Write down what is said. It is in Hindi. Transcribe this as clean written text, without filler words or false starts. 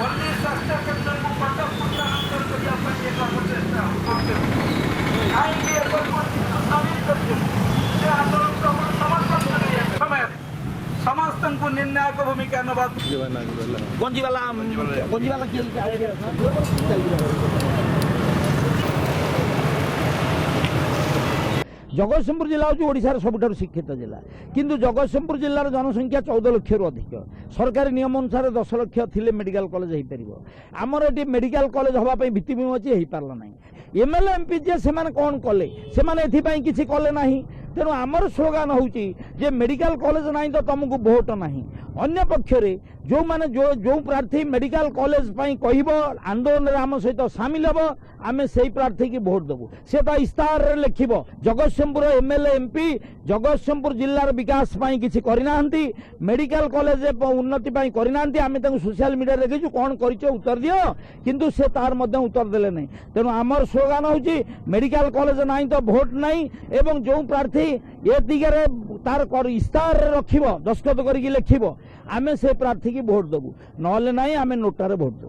पल्ली स्वास्थ्य केन्द्र को कटक पुनरुद्धार करने चेष्टा कहीं नवीन करते आंदोलन को समर्थन समय समस्त को निर्णायक भूमिका नवा जगतसिंहपुर जिला हूँ ओडिशार सबुठार शिक्षित जिला किंतु जगतसिंहपुर जिलार जनसंख्या 14 लाख रु अधिक सरकारी नियम अनुसार 10 लाख थिले मेडिकल कॉलेज हो पार आमर ये मेडिकल कॉलेज हाँपाई भित्तिभूमि अच्छी हो पारा ना एमएलए एमपी जे से कौन कले से किसी कले ना तेणु आमर स्लोगान होचे मेडिकल कॉलेज ना तो तुमको भोट ना अन्य पक्षरे जो माने जो प्रार्थी मेडिकल कॉलेज कह आंदोलन आम सहित सामिल हम आम से प्रार्थी की भोट देवु से तो इस्ताहार लिखिब जगतसिंहपुर एमएलए एमपी जगतसिंहपुर जिलार विकास किसी करना मेडिकल कॉलेज उन्नति करना आम सोशल मीडिया देखीचु कौन कर उत्तर दियो किंतु से तार उत्तर देले नहीं तेणु आमर स्लोगान होची मेडिकल कॉलेज ना तो भोट नहीं एवं जो प्रार्थी ये दिगरे तार इस्ताहार रखिब दस्तखत करके लिखिब आम से प्रार्थी की भोट देवु नले ना आम नोटारे भोट देवु।